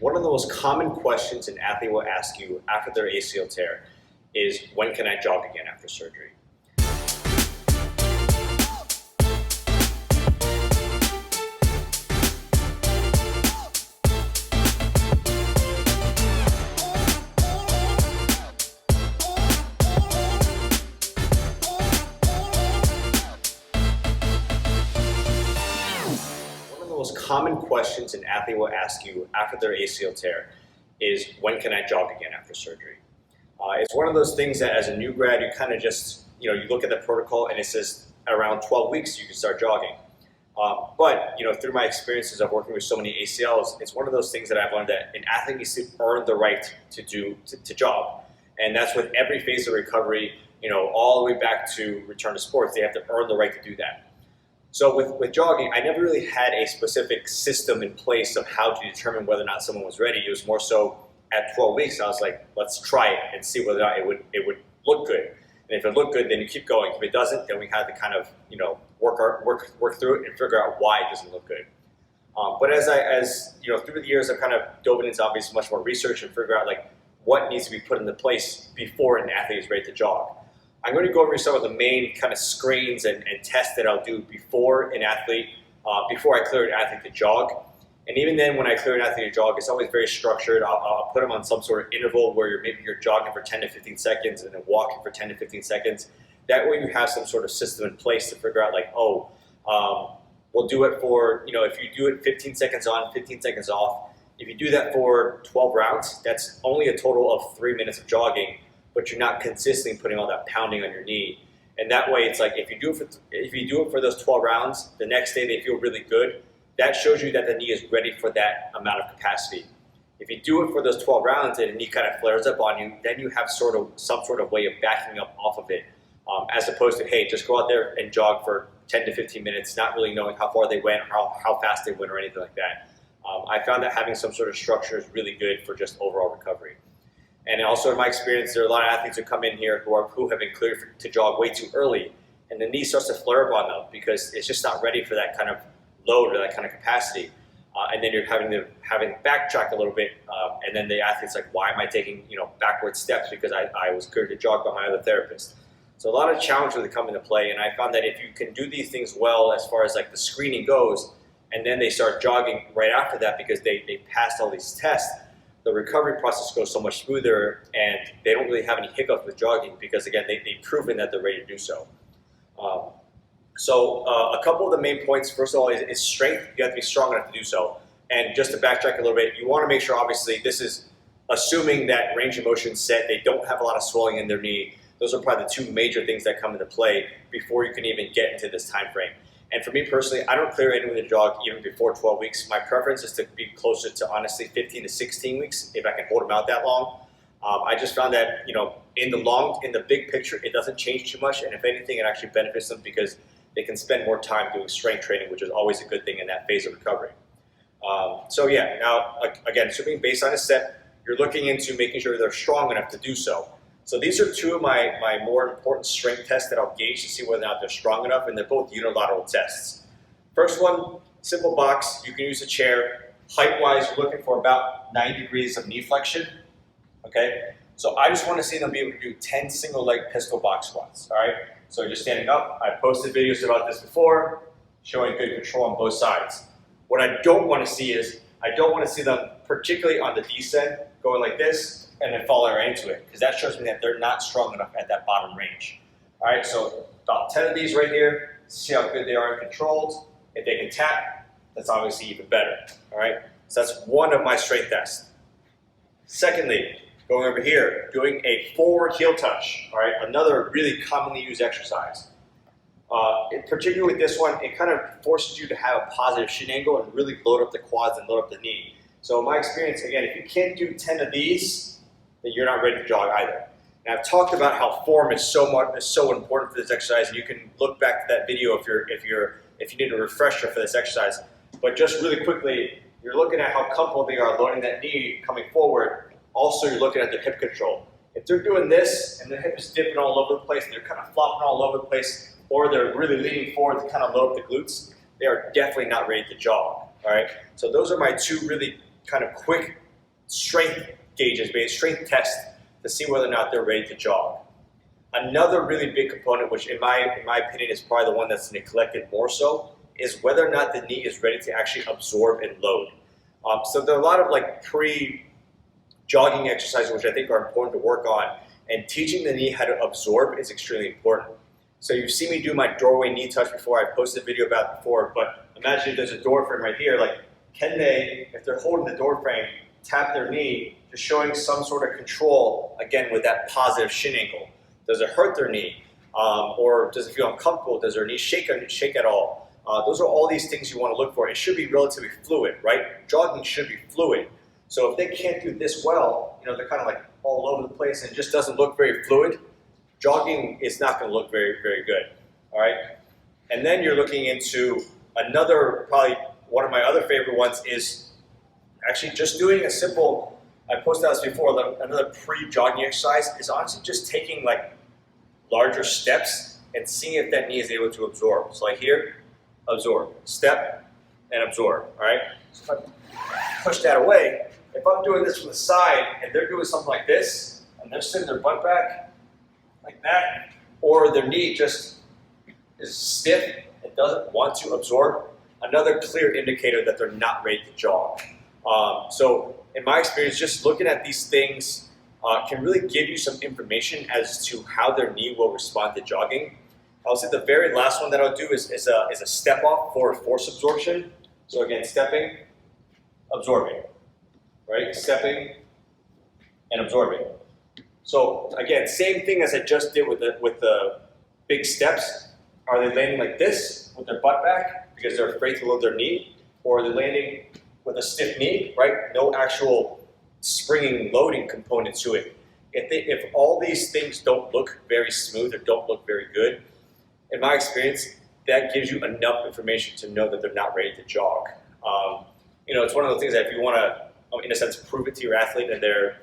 One of the most common questions an athlete will ask you after their ACL tear is, when can I jog again after surgery? Most common questions an athlete will ask you after their ACL tear is, when can I jog again after surgery? It's one of those things that as a new grad, you kind of just, you look at the protocol and it says around 12 weeks you can start jogging. But through my experiences of working with so many ACLs, it's one of those things that I've learned that an athlete needs to earn the right to jog. And that's with every phase of recovery, all the way back to return to sports, they have to earn the right to do that. So with jogging, I never really had a specific system in place of how to determine whether or not someone was ready. It was more so at 12 weeks, I was like, let's try it and see whether or not it would look good. And if it looked good, then you keep going. If it doesn't, then we had to kind of work through it and figure out why it doesn't look good. But as through the years, I've kind of dove into obviously much more research and figure out like what needs to be put into place before an athlete is ready to jog. I'm going to go over some of the main kind of screens and tests that I'll do before an athlete, before I clear an athlete to jog. And even then, when I clear an athlete to jog, it's always very structured. I'll put them on some sort of interval where maybe you're jogging for 10 to 15 seconds and then walking for 10 to 15 seconds. That way you have some sort of system in place to figure out like, we'll do it for, if you do it 15 seconds on, 15 seconds off. If you do that for 12 rounds, that's only a total of 3 minutes of jogging, but you're not consistently putting all that pounding on your knee. And that way it's like, if you do it for those 12 rounds, the next day they feel really good. That shows you that the knee is ready for that amount of capacity. If you do it for those 12 rounds and the knee kind of flares up on you, then you have some sort of way of backing up off of it, as opposed to, hey, just go out there and jog for 10 to 15 minutes, not really knowing how far they went, how fast they went or anything like that. I found that having some sort of structure is really good for just overall recovery. And also in my experience, there are a lot of athletes who come in here who have been cleared to jog way too early, and the knee starts to flare up on them because it's just not ready for that kind of load or that kind of capacity. And then you're having to backtrack a little bit, and then the athlete's like, why am I taking backward steps because I was cleared to jog by my other therapist? So a lot of challenges really come into play, and I found that if you can do these things well as far as like the screening goes, and then they start jogging right after that because they passed all these tests, the recovery process goes so much smoother, and they don't really have any hiccups with jogging because, again, they've proven that they're ready to do so. So a couple of the main points, first of all, is strength. You have to be strong enough to do so. And just to backtrack a little bit, you want to make sure, obviously, this is assuming that range of motion is set, they don't have a lot of swelling in their knee. Those are probably the two major things that come into play before you can even get into this time frame. And for me personally, I don't clear anyone to jog even before 12 weeks. My preference is to be closer to, honestly, 15 to 16 weeks if I can hold them out that long. I just found that, in the big picture, it doesn't change too much. And if anything, it actually benefits them because they can spend more time doing strength training, which is always a good thing in that phase of recovery. So yeah, now, again, assuming baseline is set, you're looking into making sure they're strong enough to do so. So these are two of my more important strength tests that I'll gauge to see whether or not they're strong enough, and they're both unilateral tests. First one, simple box. You can use a chair. Height-wise, you're looking for about 9 degrees of knee flexion. Okay? So I just want to see them be able to do 10 single-leg pistol box squats. All right? So you're just standing up. I posted videos about this before, showing good control on both sides. What I don't want to see is, I don't want to see them, particularly on the descent, going like this, and then falling right into it, because that shows me that they're not strong enough at that bottom range. All right, so about 10 of these right here, see how good they are and controlled. If they can tap, that's obviously even better. All right, so that's one of my strength tests. Secondly, going over here, doing a forward heel touch. All right, another really commonly used exercise. Particularly with this one, it kind of forces you to have a positive shin angle and really load up the quads and load up the knee. So in my experience, again, if you can't do 10 of these, then you're not ready to jog either. And I've talked about how form is so important for this exercise, and you can look back to that video if you need a refresher for this exercise. But just really quickly, you're looking at how comfortable they are loading that knee coming forward. Also, you're looking at their hip control. If they're doing this and their hip is dipping all over the place, and they're kind of flopping all over the place, or they're really leaning forward to kind of load up the glutes, they are definitely not ready to jog. All right. So those are my two really kind of quick strength gauges, strength tests to see whether or not they're ready to jog. Another really big component, which in my opinion is probably the one that's neglected more so, is whether or not the knee is ready to actually absorb and load. So there are a lot of like pre-jogging exercises which I think are important to work on, and teaching the knee how to absorb is extremely important. So you've seen me do my doorway knee touch before. I posted a video about it before, but imagine if there's a door frame right here. Like, can they, if they're holding the door frame, tap their knee, just showing some sort of control, again, with that positive shin angle? Does it hurt their knee? Or does it feel uncomfortable? Does their knee shake at all? Those are all these things you want to look for. It should be relatively fluid, right? Jogging should be fluid. So if they can't do this well, they're kind of like all over the place and it just doesn't look very fluid, jogging is not going to look very, very good, all right? And then you're looking into another, probably one of my other favorite ones is actually just doing a simple, I posted this before, another pre-jogging exercise is honestly just taking like larger steps and seeing if that knee is able to absorb. So like here, absorb, step, and absorb, all right? So if I push that away, if I'm doing this from the side and they're doing something like this, and they're sitting their butt back like that, or their knee just is stiff and doesn't want to absorb, another clear indicator that they're not ready to jog. So in my experience, just looking at these things can really give you some information as to how their knee will respond to jogging. I'll say the very last one that I'll do is a step off for force absorption. So again, stepping, absorbing, right? Stepping and absorbing. So again, same thing as I just did with the big steps. Are they landing like this with their butt back because they're afraid to load their knee? Or are they landing with a stiff knee, right? No actual springing loading component to it. If all these things don't look very smooth or don't look very good, in my experience, that gives you enough information to know that they're not ready to jog. It's one of those things that if you want to, in a sense, prove it to your athlete and they're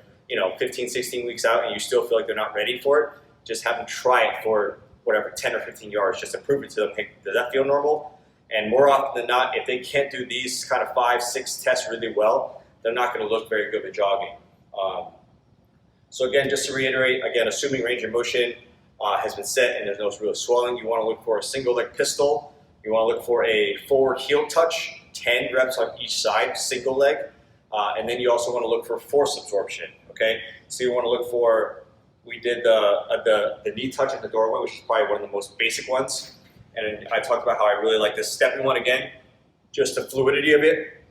15, 16 weeks out and you still feel like they're not ready for it, just have them try it for whatever, 10 or 15 yards, just to prove it to them. Hey, does that feel normal? And more often than not, if they can't do these kind of 5, 6 tests really well, they're not going to look very good at jogging. So again, just to reiterate, again, assuming range of motion has been set and there's no real swelling, you want to look for a single leg pistol. You want to look for a forward heel touch, 10 reps on each side, single leg. And then you also want to look for force absorption, okay? So you want to look for, we did the knee touch in the doorway, which is probably one of the most basic ones. And I talked about how I really like this stepping one again, just the fluidity of it,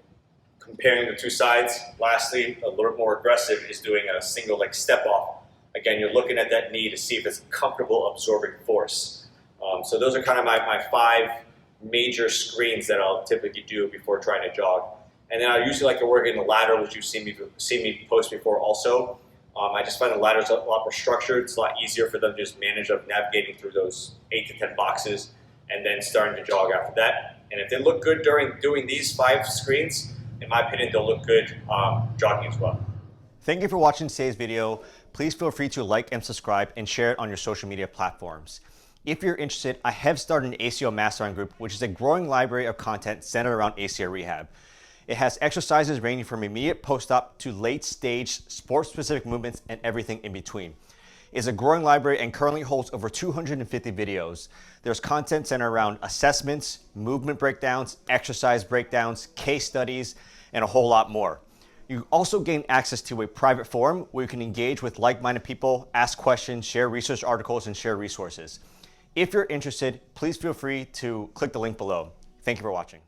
comparing the two sides. Lastly, a little more aggressive is doing a single leg step off. Again, you're looking at that knee to see if it's comfortable absorbing force. So those are kind of my 5 major screens that I'll typically do before trying to jog. And then I usually like to work in the ladder, which you've seen me post before also. I just find the ladders a lot more structured. It's a lot easier for them to just manage of navigating through those 8 to 10 boxes and then starting to jog after that. And if they look good during doing these 5 screens, in my opinion, they'll look good jogging as well. Thank you for watching today's video. Please feel free to like and subscribe and share it on your social media platforms. If you're interested, I have started an ACL Mastermind group, which is a growing library of content centered around ACL rehab. It has exercises ranging from immediate post-op to late-stage sport-specific movements and everything in between. It's a growing library and currently holds over 250 videos. There's content centered around assessments, movement breakdowns, exercise breakdowns, case studies, and a whole lot more. You also gain access to a private forum where you can engage with like-minded people, ask questions, share research articles, and share resources. If you're interested, please feel free to click the link below. Thank you for watching.